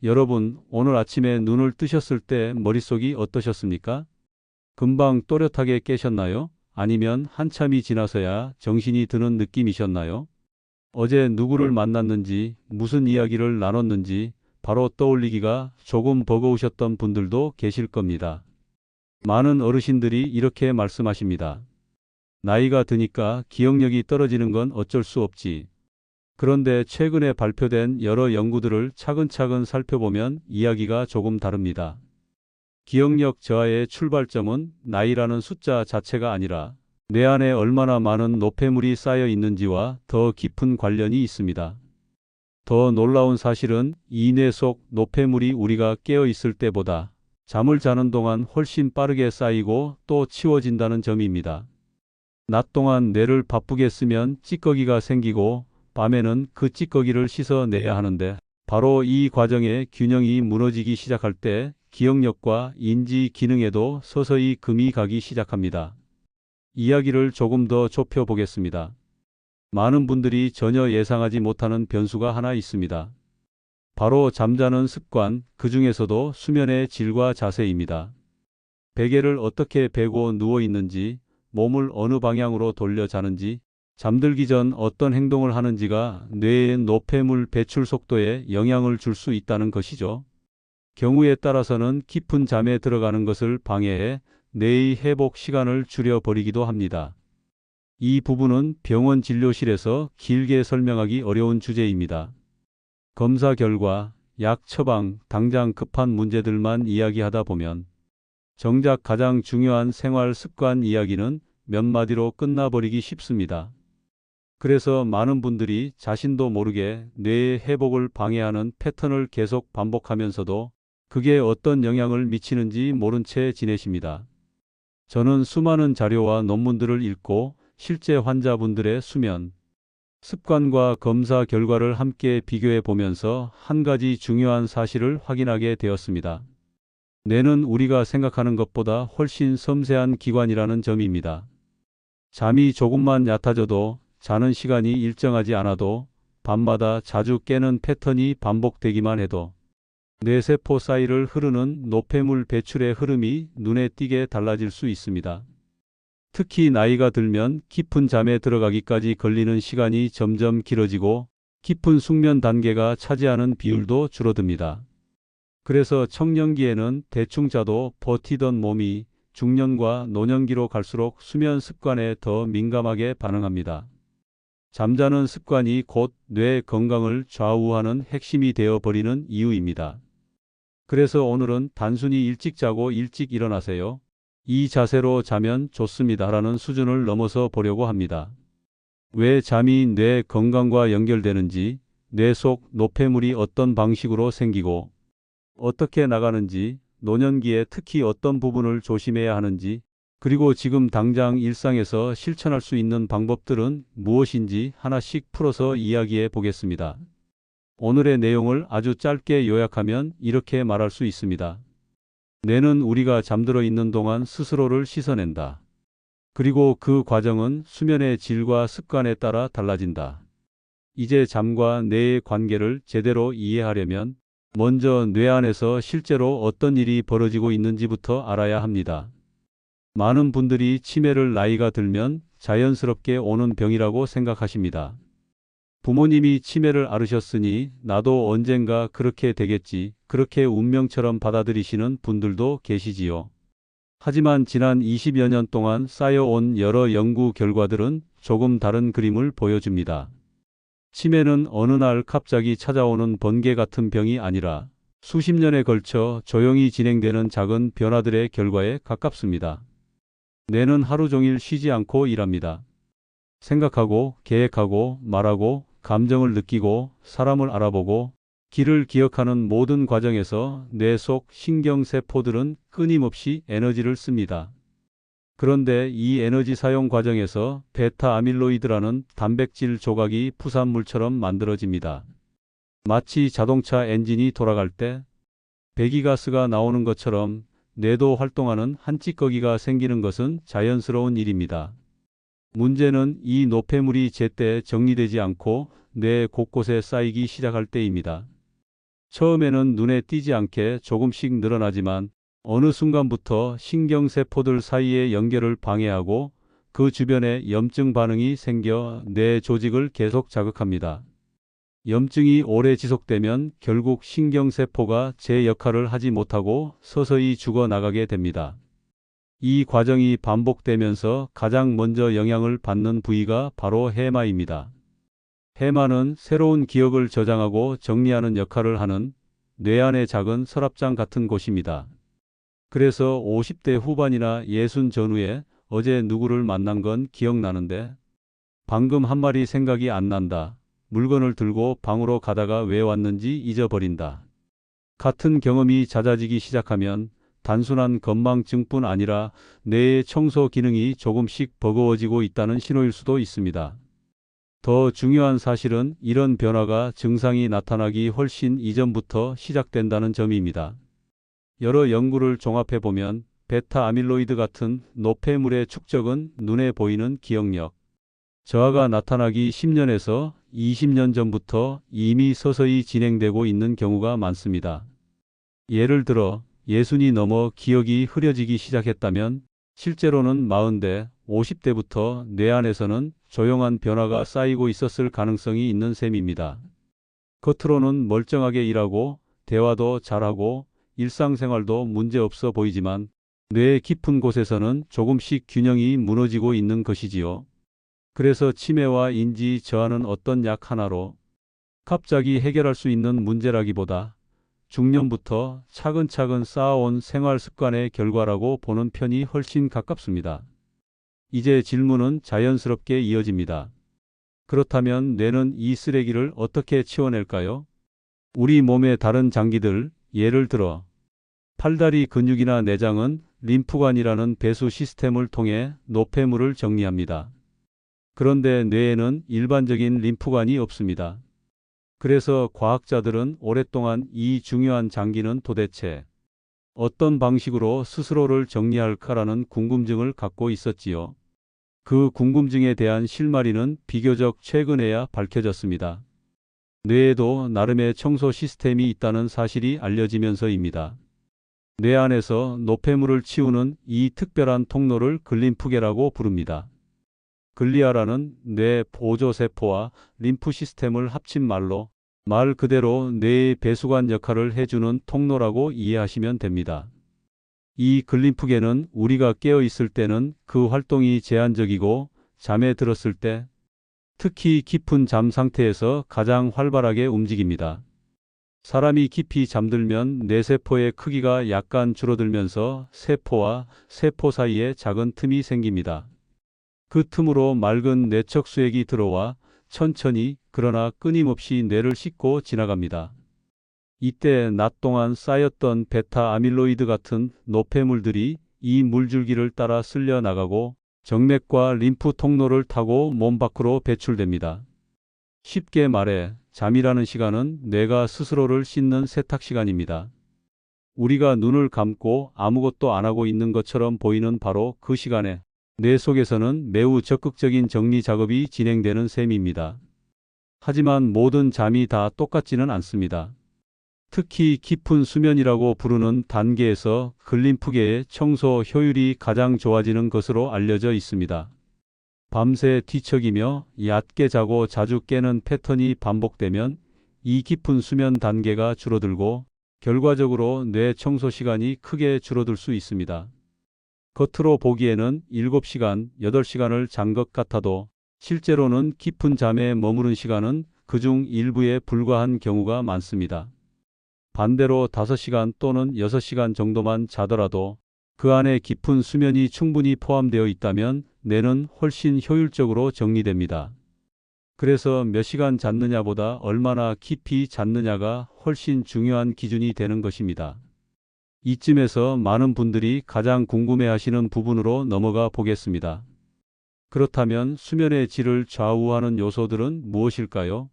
여러분, 오늘 아침에 눈을 뜨셨을 때 머릿속이 어떠셨습니까? 금방 또렷하게 깨셨나요? 아니면 한참이 지나서야 정신이 드는 느낌이셨나요? 어제 누구를 만났는지, 무슨 이야기를 나눴는지 바로 떠올리기가 조금 버거우셨던 분들도 계실 겁니다. 많은 어르신들이 이렇게 말씀하십니다. 나이가 드니까 기억력이 떨어지는 건 어쩔 수 없지. 그런데 최근에 발표된 여러 연구들을 차근차근 살펴보면 이야기가 조금 다릅니다. 기억력 저하의 출발점은 나이라는 숫자 자체가 아니라 뇌 안에 얼마나 많은 노폐물이 쌓여 있는지와 더 깊은 관련이 있습니다. 더 놀라운 사실은 이 뇌 속 노폐물이 우리가 깨어 있을 때보다 잠을 자는 동안 훨씬 빠르게 쌓이고 또 치워진다는 점입니다. 낮 동안 뇌를 바쁘게 쓰면 찌꺼기가 생기고 밤에는 그 찌꺼기를 씻어내야 하는데 바로 이 과정에 균형이 무너지기 시작할 때 기억력과 인지 기능에도 서서히 금이 가기 시작합니다. 이야기를 조금 더 좁혀 보겠습니다. 많은 분들이 전혀 예상하지 못하는 변수가 하나 있습니다. 바로 잠자는 습관, 그 중에서도 수면의 질과 자세입니다. 베개를 어떻게 베고 누워 있는지, 몸을 어느 방향으로 돌려 자는지, 잠들기 전 어떤 행동을 하는지가 뇌의 노폐물 배출 속도에 영향을 줄 수 있다는 것이죠. 경우에 따라서는 깊은 잠에 들어가는 것을 방해해 뇌의 회복 시간을 줄여버리기도 합니다. 이 부분은 병원 진료실에서 길게 설명하기 어려운 주제입니다. 검사 결과, 약 처방, 당장 급한 문제들만 이야기하다 보면 정작 가장 중요한 생활 습관 이야기는 몇 마디로 끝나버리기 쉽습니다. 그래서 많은 분들이 자신도 모르게 뇌의 회복을 방해하는 패턴을 계속 반복하면서도 그게 어떤 영향을 미치는지 모른 채 지내십니다. 저는 수많은 자료와 논문들을 읽고 실제 환자분들의 수면, 습관과 검사 결과를 함께 비교해 보면서 한 가지 중요한 사실을 확인하게 되었습니다. 뇌는 우리가 생각하는 것보다 훨씬 섬세한 기관이라는 점입니다. 잠이 조금만 얕아져도 자는 시간이 일정하지 않아도 밤마다 자주 깨는 패턴이 반복되기만 해도 뇌세포 사이를 흐르는 노폐물 배출의 흐름이 눈에 띄게 달라질 수 있습니다. 특히 나이가 들면 깊은 잠에 들어가기까지 걸리는 시간이 점점 길어지고 깊은 숙면 단계가 차지하는 비율도 줄어듭니다. 그래서 청년기에는 대충 자도 버티던 몸이 중년과 노년기로 갈수록 수면 습관에 더 민감하게 반응합니다. 잠자는 습관이 곧 뇌 건강을 좌우하는 핵심이 되어버리는 이유입니다. 그래서 오늘은 단순히 일찍 자고 일찍 일어나세요. 이 자세로 자면 좋습니다라는 수준을 넘어서 보려고 합니다. 왜 잠이 뇌 건강과 연결되는지, 뇌 속 노폐물이 어떤 방식으로 생기고 어떻게 나가는지, 노년기에 특히 어떤 부분을 조심해야 하는지, 그리고 지금 당장 일상에서 실천할 수 있는 방법들은 무엇인지 하나씩 풀어서 이야기해 보겠습니다. 오늘의 내용을 아주 짧게 요약하면 이렇게 말할 수 있습니다. 뇌는 우리가 잠들어 있는 동안 스스로를 씻어낸다. 그리고 그 과정은 수면의 질과 습관에 따라 달라진다. 이제 잠과 뇌의 관계를 제대로 이해하려면 먼저 뇌 안에서 실제로 어떤 일이 벌어지고 있는지부터 알아야 합니다. 많은 분들이 치매를 나이가 들면 자연스럽게 오는 병이라고 생각하십니다. 부모님이 치매를 앓으셨으니 나도 언젠가 그렇게 되겠지, 그렇게 운명처럼 받아들이시는 분들도 계시지요. 하지만 지난 20여 년 동안 쌓여온 여러 연구 결과들은 조금 다른 그림을 보여줍니다. 치매는 어느 날 갑자기 찾아오는 번개 같은 병이 아니라 수십 년에 걸쳐 조용히 진행되는 작은 변화들의 결과에 가깝습니다. 뇌는 하루 종일 쉬지 않고 일합니다. 생각하고, 계획하고, 말하고, 감정을 느끼고, 사람을 알아보고, 길을 기억하는 모든 과정에서 뇌 속 신경세포들은 끊임없이 에너지를 씁니다. 그런데 이 에너지 사용 과정에서 베타 아밀로이드라는 단백질 조각이 부산물처럼 만들어집니다. 마치 자동차 엔진이 돌아갈 때 배기가스가 나오는 것처럼 뇌도 활동하는 한 찌꺼기가 생기는 것은 자연스러운 일입니다. 문제는 이 노폐물이 제때 정리되지 않고 뇌 곳곳에 쌓이기 시작할 때입니다. 처음에는 눈에 띄지 않게 조금씩 늘어나지만 어느 순간부터 신경세포들 사이의 연결을 방해하고 그 주변에 염증 반응이 생겨 뇌 조직을 계속 자극합니다. 염증이 오래 지속되면 결국 신경세포가 제 역할을 하지 못하고 서서히 죽어나가게 됩니다. 이 과정이 반복되면서 가장 먼저 영향을 받는 부위가 바로 해마입니다. 해마는 새로운 기억을 저장하고 정리하는 역할을 하는 뇌 안의 작은 서랍장 같은 곳입니다. 그래서 50대 후반이나 60 전후에 어제 누구를 만난 건 기억나는데 방금 한 말이 생각이 안 난다. 물건을 들고 방으로 가다가 왜 왔는지 잊어버린다. 같은 경험이 잦아지기 시작하면 단순한 건망증뿐 아니라 뇌의 청소 기능이 조금씩 버거워지고 있다는 신호일 수도 있습니다. 더 중요한 사실은 이런 변화가 증상이 나타나기 훨씬 이전부터 시작된다는 점입니다. 여러 연구를 종합해 보면 베타 아밀로이드 같은 노폐물의 축적은 눈에 보이는 기억력 저하가 나타나기 10년에서 20년 전부터 이미 서서히 진행되고 있는 경우가 많습니다. 예를 들어 60이 넘어 기억이 흐려지기 시작했다면 실제로는 40대, 50대부터 뇌 안에서는 조용한 변화가 쌓이고 있었을 가능성이 있는 셈입니다. 겉으로는 멀쩡하게 일하고 대화도 잘하고 일상생활도 문제없어 보이지만 뇌 깊은 곳에서는 조금씩 균형이 무너지고 있는 것이지요. 그래서 치매와 인지 저하는 어떤 약 하나로 갑자기 해결할 수 있는 문제라기보다 중년부터 차근차근 쌓아온 생활 습관의 결과라고 보는 편이 훨씬 가깝습니다. 이제 질문은 자연스럽게 이어집니다. 그렇다면 뇌는 이 쓰레기를 어떻게 치워낼까요? 우리 몸의 다른 장기들, 예를 들어 팔다리 근육이나 내장은 림프관이라는 배수 시스템을 통해 노폐물을 정리합니다. 그런데 뇌에는 일반적인 림프관이 없습니다. 그래서 과학자들은 오랫동안 이 중요한 장기는 도대체 어떤 방식으로 스스로를 정리할까라는 궁금증을 갖고 있었지요. 그 궁금증에 대한 실마리는 비교적 최근에야 밝혀졌습니다. 뇌에도 나름의 청소 시스템이 있다는 사실이 알려지면서입니다. 뇌 안에서 노폐물을 치우는 이 특별한 통로를 글림프계라고 부릅니다. 글리아라는 뇌 보조세포와 림프 시스템을 합친 말로 말 그대로 뇌의 배수관 역할을 해주는 통로라고 이해하시면 됩니다. 이 글림프계는 우리가 깨어 있을 때는 그 활동이 제한적이고 잠에 들었을 때 특히 깊은 잠 상태에서 가장 활발하게 움직입니다. 사람이 깊이 잠들면 뇌세포의 크기가 약간 줄어들면서 세포와 세포 사이에 작은 틈이 생깁니다. 그 틈으로 맑은 뇌척 수액이 들어와 천천히 그러나 끊임없이 뇌를 씻고 지나갑니다. 이때 낮 동안 쌓였던 베타 아밀로이드 같은 노폐물들이 이 물줄기를 따라 쓸려 나가고 정맥과 림프 통로를 타고 몸 밖으로 배출됩니다. 쉽게 말해 잠이라는 시간은 뇌가 스스로를 씻는 세탁 시간입니다. 우리가 눈을 감고 아무것도 안 하고 있는 것처럼 보이는 바로 그 시간에 뇌 속에서는 매우 적극적인 정리 작업이 진행되는 셈입니다. 하지만 모든 잠이 다 똑같지는 않습니다. 특히 깊은 수면이라고 부르는 단계에서 글림프계의 청소 효율이 가장 좋아지는 것으로 알려져 있습니다. 밤새 뒤척이며 얕게 자고 자주 깨는 패턴이 반복되면 이 깊은 수면 단계가 줄어들고 결과적으로 뇌 청소 시간이 크게 줄어들 수 있습니다. 겉으로 보기에는 7시간, 8시간을 잔 것 같아도 실제로는 깊은 잠에 머무른 시간은 그중 일부에 불과한 경우가 많습니다. 반대로 5시간 또는 6시간 정도만 자더라도 그 안에 깊은 수면이 충분히 포함되어 있다면 뇌는 훨씬 효율적으로 정리됩니다. 그래서 몇 시간 잤느냐보다 얼마나 깊이 잤느냐가 훨씬 중요한 기준이 되는 것입니다. 이쯤에서 많은 분들이 가장 궁금해하시는 부분으로 넘어가 보겠습니다. 그렇다면 수면의 질을 좌우하는 요소들은 무엇일까요?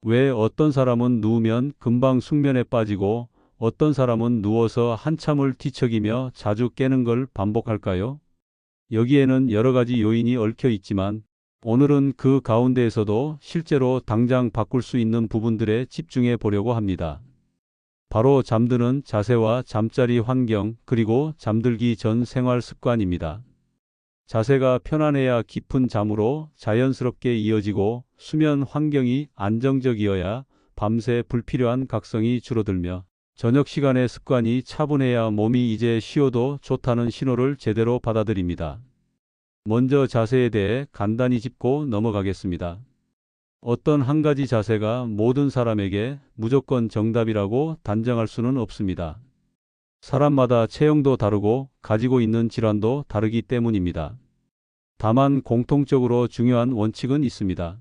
왜 어떤 사람은 누우면 금방 숙면에 빠지고 어떤 사람은 누워서 한참을 뒤척이며 자주 깨는 걸 반복할까요? 여기에는 여러 가지 요인이 얽혀 있지만 오늘은 그 가운데에서도 실제로 당장 바꿀 수 있는 부분들에 집중해 보려고 합니다. 바로 잠드는 자세와 잠자리 환경, 그리고 잠들기 전 생활 습관입니다. 자세가 편안해야 깊은 잠으로 자연스럽게 이어지고, 수면 환경이 안정적이어야 밤새 불필요한 각성이 줄어들며, 저녁 시간의 습관이 차분해야 몸이 이제 쉬어도 좋다는 신호를 제대로 받아들입니다. 먼저 자세에 대해 간단히 짚고 넘어가겠습니다. 어떤 한 가지 자세가 모든 사람에게 무조건 정답이라고 단정할 수는 없습니다. 사람마다 체형도 다르고 가지고 있는 질환도 다르기 때문입니다. 다만 공통적으로 중요한 원칙은 있습니다.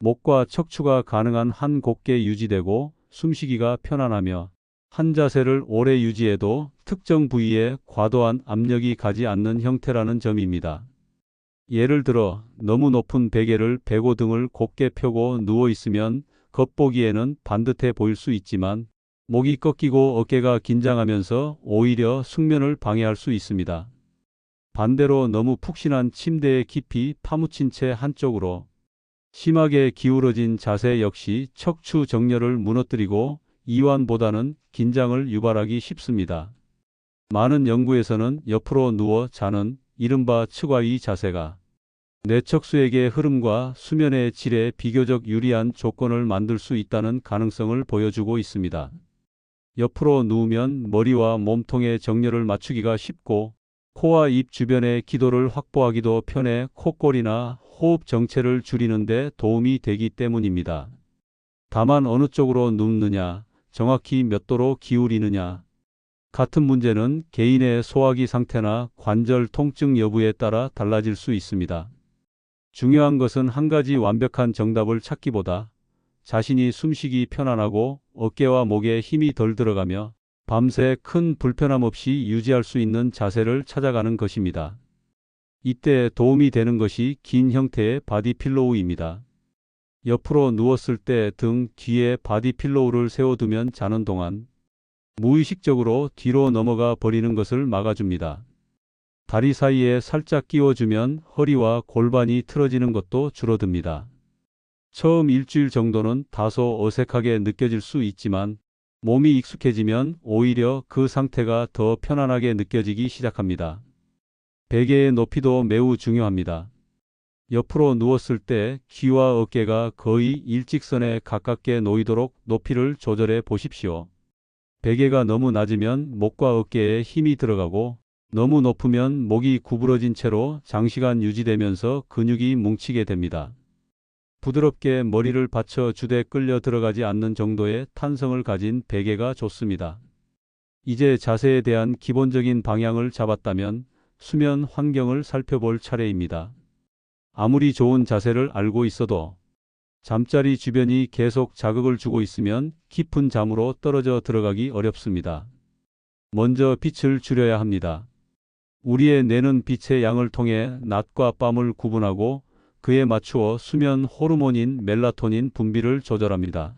목과 척추가 가능한 한 곧게 유지되고, 숨쉬기가 편안하며, 한 자세를 오래 유지해도 특정 부위에 과도한 압력이 가지 않는 형태라는 점입니다. 예를 들어 너무 높은 베개를 베고 등을 곧게 펴고 누워 있으면 겉보기에는 반듯해 보일 수 있지만, 목이 꺾이고 어깨가 긴장하면서 오히려 숙면을 방해할 수 있습니다. 반대로 너무 푹신한 침대에 깊이 파묻힌 채 한쪽으로 심하게 기울어진 자세 역시 척추 정렬을 무너뜨리고 이완보다는 긴장을 유발하기 쉽습니다. 많은 연구에서는 옆으로 누워 자는 이른바 츠과이 자세가 뇌척수액의 흐름과 수면의 질에 비교적 유리한 조건을 만들 수 있다는 가능성을 보여주고 있습니다. 옆으로 누우면 머리와 몸통의 정렬을 맞추기가 쉽고, 코와 입 주변의 기도를 확보하기도 편해 콧골이나 호흡 정체를 줄이는 데 도움이 되기 때문입니다. 다만 어느 쪽으로 눕느냐, 정확히 몇 도로 기울이느냐 같은 문제는 개인의 소화기 상태나 관절 통증 여부에 따라 달라질 수 있습니다. 중요한 것은 한 가지 완벽한 정답을 찾기보다 자신이 숨쉬기 편안하고 어깨와 목에 힘이 덜 들어가며 밤새 큰 불편함 없이 유지할 수 있는 자세를 찾아가는 것입니다. 이때 도움이 되는 것이 긴 형태의 바디필로우입니다. 옆으로 누웠을 때 등 뒤에 바디필로우를 세워두면 자는 동안 무의식적으로 뒤로 넘어가 버리는 것을 막아줍니다. 다리 사이에 살짝 끼워주면 허리와 골반이 틀어지는 것도 줄어듭니다. 처음 일주일 정도는 다소 어색하게 느껴질 수 있지만, 몸이 익숙해지면 오히려 그 상태가 더 편안하게 느껴지기 시작합니다. 베개의 높이도 매우 중요합니다. 옆으로 누웠을 때 귀와 어깨가 거의 일직선에 가깝게 놓이도록 높이를 조절해 보십시오. 베개가 너무 낮으면 목과 어깨에 힘이 들어가고, 너무 높으면 목이 구부러진 채로 장시간 유지되면서 근육이 뭉치게 됩니다. 부드럽게 머리를 받쳐 주되 끌려 들어가지 않는 정도의 탄성을 가진 베개가 좋습니다. 이제 자세에 대한 기본적인 방향을 잡았다면 수면 환경을 살펴볼 차례입니다. 아무리 좋은 자세를 알고 있어도 잠자리 주변이 계속 자극을 주고 있으면 깊은 잠으로 떨어져 들어가기 어렵습니다. 먼저 빛을 줄여야 합니다. 우리의 뇌는 빛의 양을 통해 낮과 밤을 구분하고 그에 맞추어 수면 호르몬인 멜라토닌 분비를 조절합니다.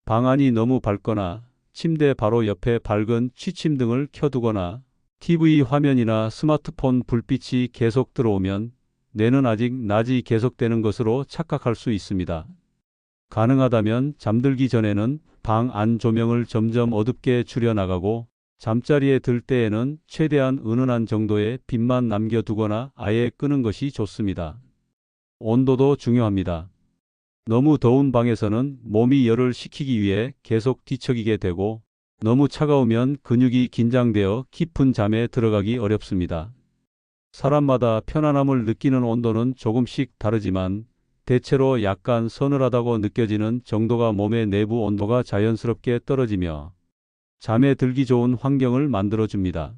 방안이 너무 밝거나 침대 바로 옆에 밝은 취침 등을 켜두거나 TV 화면이나 스마트폰 불빛이 계속 들어오면 뇌는 아직 낮이 계속되는 것으로 착각할 수 있습니다. 가능하다면 잠들기 전에는 방 안 조명을 점점 어둡게 줄여나가고, 잠자리에 들 때에는 최대한 은은한 정도의 빛만 남겨두거나 아예 끄는 것이 좋습니다. 온도도 중요합니다. 너무 더운 방에서는 몸이 열을 식히기 위해 계속 뒤척이게 되고, 너무 차가우면 근육이 긴장되어 깊은 잠에 들어가기 어렵습니다. 사람마다 편안함을 느끼는 온도는 조금씩 다르지만, 대체로 약간 서늘하다고 느껴지는 정도가 몸의 내부 온도가 자연스럽게 떨어지며 잠에 들기 좋은 환경을 만들어줍니다.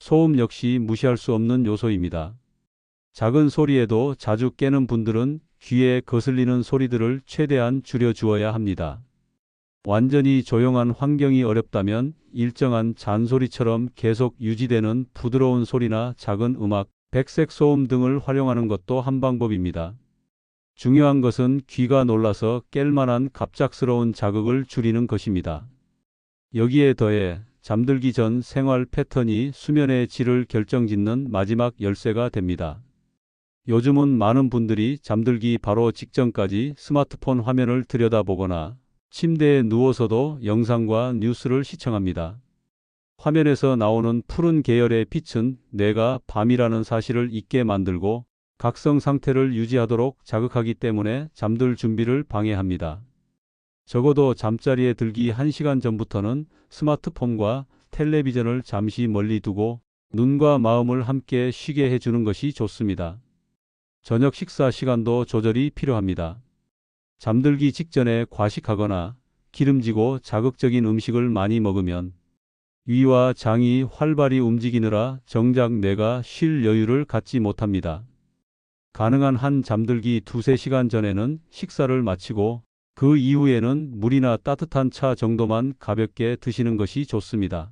소음 역시 무시할 수 없는 요소입니다. 작은 소리에도 자주 깨는 분들은 귀에 거슬리는 소리들을 최대한 줄여주어야 합니다. 완전히 조용한 환경이 어렵다면 일정한 잔소리처럼 계속 유지되는 부드러운 소리나 작은 음악, 백색 소음 등을 활용하는 것도 한 방법입니다. 중요한 것은 귀가 놀라서 깰 만한 갑작스러운 자극을 줄이는 것입니다. 여기에 더해 잠들기 전 생활 패턴이 수면의 질을 결정짓는 마지막 열쇠가 됩니다. 요즘은 많은 분들이 잠들기 바로 직전까지 스마트폰 화면을 들여다보거나 침대에 누워서도 영상과 뉴스를 시청합니다. 화면에서 나오는 푸른 계열의 빛은 뇌가 밤이라는 사실을 잊게 만들고 각성 상태를 유지하도록 자극하기 때문에 잠들 준비를 방해합니다. 적어도 잠자리에 들기 1시간 전부터는 스마트폰과 텔레비전을 잠시 멀리 두고 눈과 마음을 함께 쉬게 해주는 것이 좋습니다. 저녁 식사 시간도 조절이 필요합니다. 잠들기 직전에 과식하거나 기름지고 자극적인 음식을 많이 먹으면 위와 장이 활발히 움직이느라 정작 뇌가 쉴 여유를 갖지 못합니다. 가능한 한 잠들기 2~3시간 전에는 식사를 마치고 그 이후에는 물이나 따뜻한 차 정도만 가볍게 드시는 것이 좋습니다.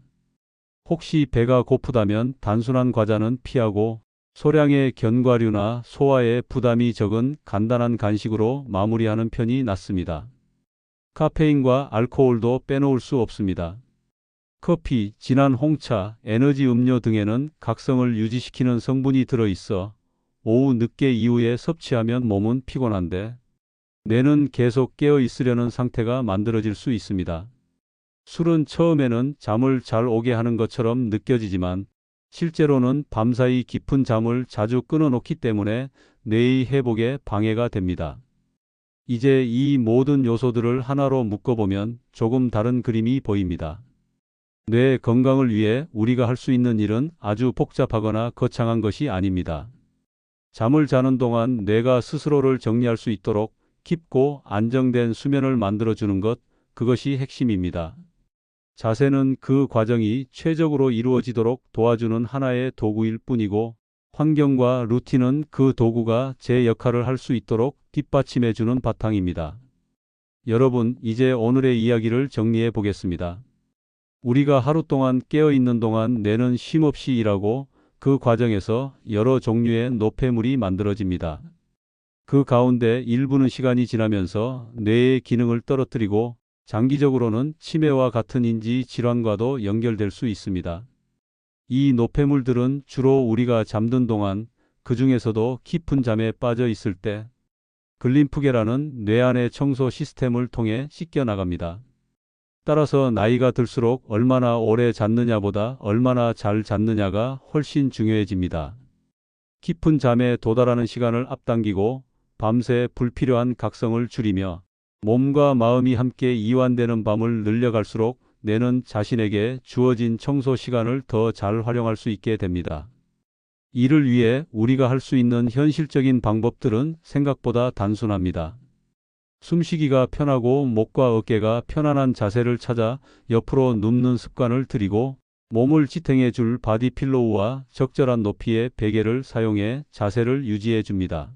혹시 배가 고프다면 단순한 과자는 피하고 소량의 견과류나 소화에 부담이 적은 간단한 간식으로 마무리하는 편이 낫습니다. 카페인과 알코올도 빼놓을 수 없습니다. 커피, 진한 홍차, 에너지 음료 등에는 각성을 유지시키는 성분이 들어있어 오후 늦게 이후에 섭취하면 몸은 피곤한데 뇌는 계속 깨어 있으려는 상태가 만들어질 수 있습니다. 술은 처음에는 잠을 잘 오게 하는 것처럼 느껴지지만 실제로는 밤사이 깊은 잠을 자주 끊어놓기 때문에 뇌의 회복에 방해가 됩니다. 이제 이 모든 요소들을 하나로 묶어보면 조금 다른 그림이 보입니다. 뇌 건강을 위해 우리가 할 수 있는 일은 아주 복잡하거나 거창한 것이 아닙니다. 잠을 자는 동안 뇌가 스스로를 정리할 수 있도록 깊고 안정된 수면을 만들어주는 것, 그것이 핵심입니다. 자세는 그 과정이 최적으로 이루어지도록 도와주는 하나의 도구일 뿐이고 환경과 루틴은 그 도구가 제 역할을 할 수 있도록 뒷받침해주는 바탕입니다. 여러분, 이제 오늘의 이야기를 정리해 보겠습니다. 우리가 하루 동안 깨어 있는 동안 뇌는 쉼없이 일하고 그 과정에서 여러 종류의 노폐물이 만들어집니다. 그 가운데 일부는 시간이 지나면서 뇌의 기능을 떨어뜨리고 장기적으로는 치매와 같은 인지 질환과도 연결될 수 있습니다. 이 노폐물들은 주로 우리가 잠든 동안, 그 중에서도 깊은 잠에 빠져 있을 때 글림프계라는 뇌 안의 청소 시스템을 통해 씻겨 나갑니다. 따라서 나이가 들수록 얼마나 오래 잤느냐보다 얼마나 잘 잤느냐가 훨씬 중요해집니다. 깊은 잠에 도달하는 시간을 앞당기고 밤새 불필요한 각성을 줄이며 몸과 마음이 함께 이완되는 밤을 늘려갈수록 뇌는 자신에게 주어진 청소 시간을 더 잘 활용할 수 있게 됩니다. 이를 위해 우리가 할 수 있는 현실적인 방법들은 생각보다 단순합니다. 숨쉬기가 편하고 목과 어깨가 편안한 자세를 찾아 옆으로 눕는 습관을 들이고 몸을 지탱해 줄 바디필로우와 적절한 높이의 베개를 사용해 자세를 유지해 줍니다.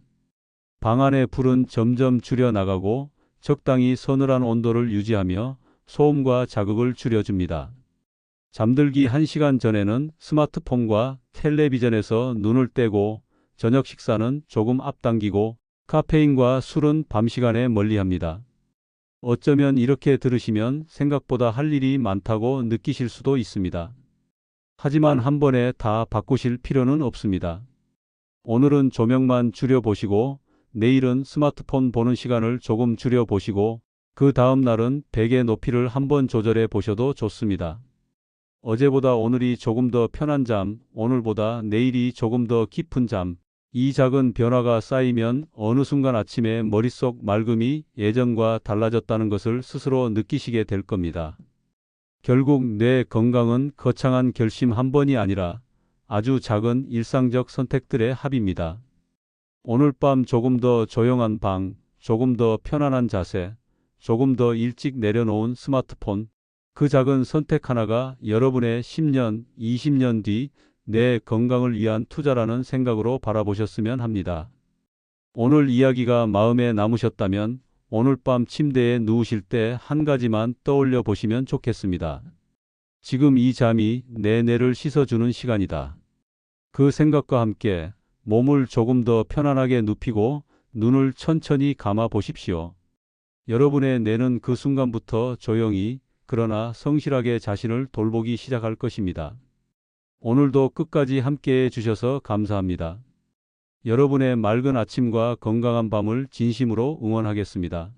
방 안의 불은 점점 줄여 나가고 적당히 서늘한 온도를 유지하며 소음과 자극을 줄여줍니다. 잠들기 1시간 전에는 스마트폰과 텔레비전에서 눈을 떼고 저녁 식사는 조금 앞당기고 카페인과 술은 밤 시간에 멀리합니다. 어쩌면 이렇게 들으시면 생각보다 할 일이 많다고 느끼실 수도 있습니다. 하지만 한 번에 다 바꾸실 필요는 없습니다. 오늘은 조명만 줄여보시고 내일은 스마트폰 보는 시간을 조금 줄여보시고 그 다음 날은 베개 높이를 한번 조절해 보셔도 좋습니다. 어제보다 오늘이 조금 더 편한 잠, 오늘보다 내일이 조금 더 깊은 잠, 이 작은 변화가 쌓이면 어느 순간 아침에 머릿속 맑음이 예전과 달라졌다는 것을 스스로 느끼시게 될 겁니다. 결국 뇌 건강은 거창한 결심 한 번이 아니라 아주 작은 일상적 선택들의 합입니다. 오늘 밤 조금 더 조용한 방, 조금 더 편안한 자세, 조금 더 일찍 내려놓은 스마트폰, 그 작은 선택 하나가 여러분의 10년, 20년 뒤 내 건강을 위한 투자라는 생각으로 바라보셨으면 합니다. 오늘 이야기가 마음에 남으셨다면 오늘 밤 침대에 누우실 때 한 가지만 떠올려 보시면 좋겠습니다. 지금 이 잠이 내 뇌를 씻어주는 시간이다. 그 생각과 함께 몸을 조금 더 편안하게 눕히고 눈을 천천히 감아 보십시오. 여러분의 뇌는 그 순간부터 조용히 그러나 성실하게 자신을 돌보기 시작할 것입니다. 오늘도 끝까지 함께해 주셔서 감사합니다. 여러분의 맑은 아침과 건강한 밤을 진심으로 응원하겠습니다.